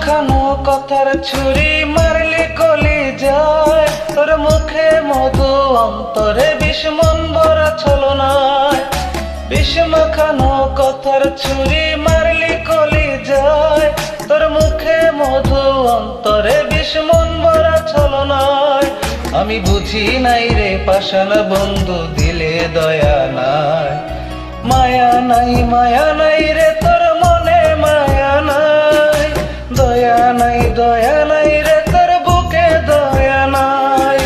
মাখানো কথার ছুরি মারলি কলি যায়, তোর মুখে মধু অন্তরে বিষ মন ভরা ছলনায়। বিষ মাখানো কথার ছুরি মারলি কলি যায়, তোর মুখে মধু অন্তরে বিষ মন ভরা ছলনায়। আমি বুঝি নাই রে পাষাণ বন্ধু দিলে দয়া নাই, মায়া নাই মায়া নাই রে তোর মনে মায়া নাই, দয়া নাই দয়া নাই রে তোর বুকে দয়া নাই,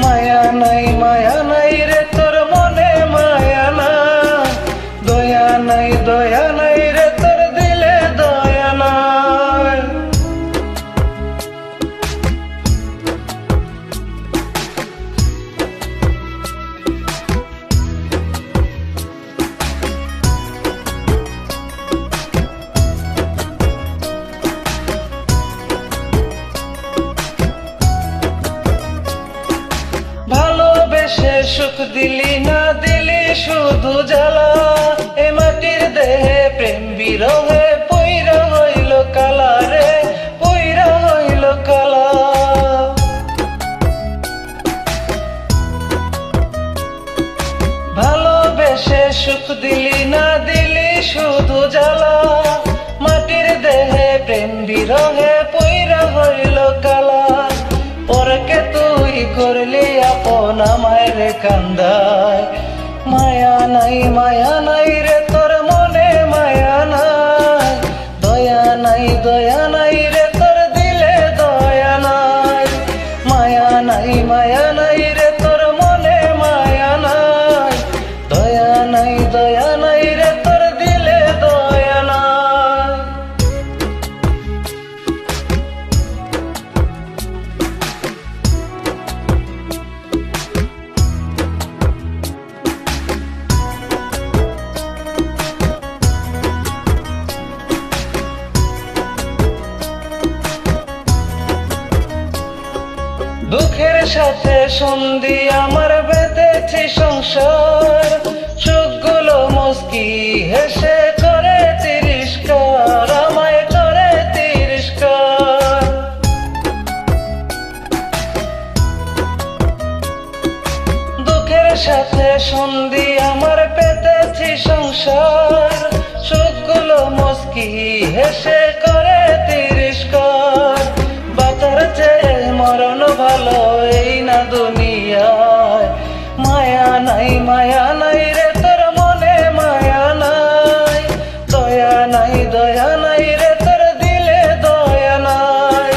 মায়া নাই মায়া নাই রে তোর মনে মায়া নাই, দয়া নাই দয়া নাই রে তোর দিলে দয়া নাই। ভালোবেসে সুখ দিলি না দিলি শুধু জ্বালা, এ মাটির দেহে প্রেম বিরহে পইরা হইল কালা রে, পইরা হইল কালা। ভালোবেসে সুখ দিলি না দিলি শুধু জ্বালা, মাটির দেহে প্রেম বিরহে পইরা হইল কালা। পরকে তুই করলি আপন আমায় রে কান্দায়, মায়া নাই মায়া নাই রে তোর মনে মায়া নাই, দয়া নাই দয়া নাই রে তোর দিলে দয়া নাই, মায়া নাই মায়া নাই রে তোর মনে মায়া নাই, দয়া নাই দয়া নাই রে তোর দিলে দয়া নাই। দুঃখের সাথে সন্ধি আমার বেঁধেছি সংসার, সুখগুলো মুস্কি হেসে করে তিরস্কার, আমায় করে তিরস্কার। দুঃখের সাথে সন্ধি আমার পেতেছি সংসার, সুখগুলো মুস্কি হেসে করে তিরস্কার। বাঁচার চেয়ে মরণ ভালো এই না দুনিয়ায়, মায়া নাই মায়া নাই রে তোর মনে মায়া নাই, দয়া নাই দয়া নাই রে তোর দিলে দয়া নাই,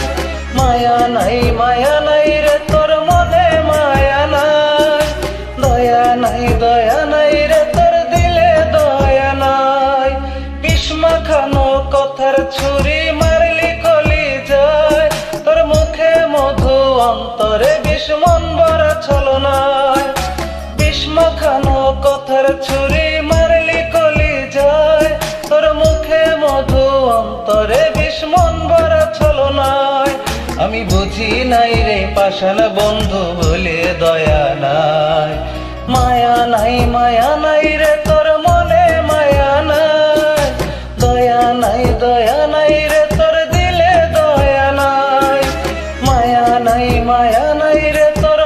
মায়া নাই মায়া নাই রে তোর মনে মায়া নাই, দয়া নাই দয়া নাই রে তোর দিলে দয়া নাই। বিষ মাখানো কথার ছুরি মারলি কলি যায়, তোর মুখে মধু অন্তরে বিষ মন ভরা ছলনায়। বিষ মাখানো কথার ছুরি মারলি কলি যায়, তোর মুখে মধু অন্তরে বিষ মন ভরা ছলনায়। আমি বুঝি নাই রে পাষাণ বন্ধু বলে দয়া নাই, মায়া নাই মায়া নাই রে তোর মনে মায়া নাই, দয়া নাই দয়া নাই রে তোর দিলে দয়া নাই, মায়া নাই মায়া নাই রে তোর